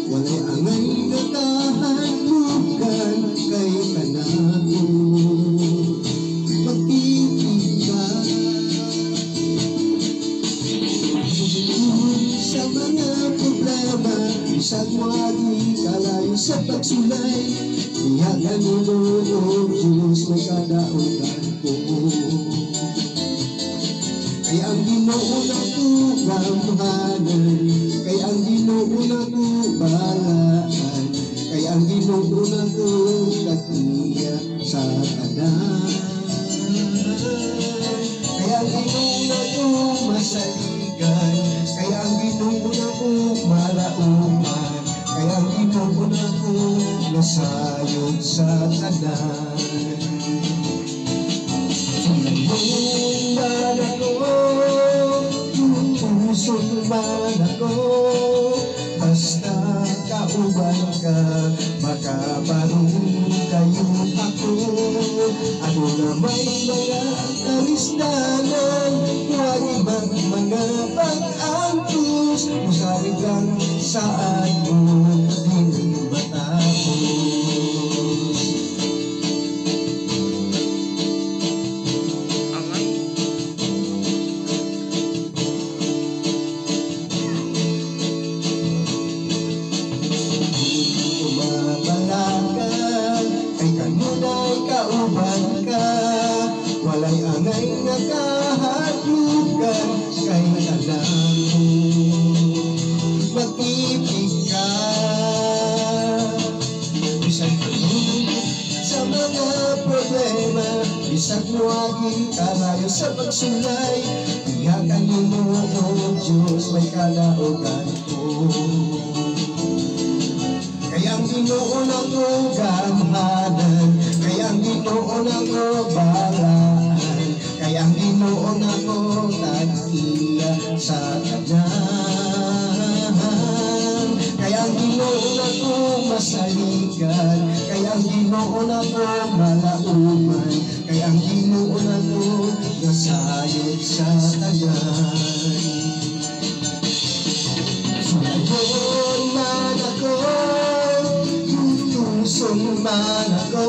Walay angay nagahadlukan kay kanako magtitigan sa mga problema, bisag wagi kalayo sa pagsulay. Iyagan mo Lord Diyos, may kadaugan ko. Kay ang Ginoo na tugamhanan, kay ang Ginoo na tubalaan, kay ang Ginoo na tukakiya sa tanan. Kay ang Ginoo na tumasaligan, kay ang Ginoo na tumalauman, kay ang Ginoo na tumasayod sa tanan. Sumban ako, basta kauban ka, makabarong kayo ako. Ako na may mga karisdanan, huwag ibang mga pag-angkos, musalig lang saan mo hindi matapos. Walay angay nakahadlukan kay kanako magtipig ka. Bisag tulog sa mga problema, bisag muagi kalayo sa pagsulay. Iyakan mo Lord Diyos, may kalaugan ko. Kay ang Ginoo na tugamhanan, kay ang Ginoo na tubalaan, kay ang Ginoo na tukakiya sa tanan. Kay ang Ginoo na tumasaligan, kay ang Ginoo na tumalauman, kay ang Ginoo na tumasayod sa tanan. Sumban man ako, tutuson man ako.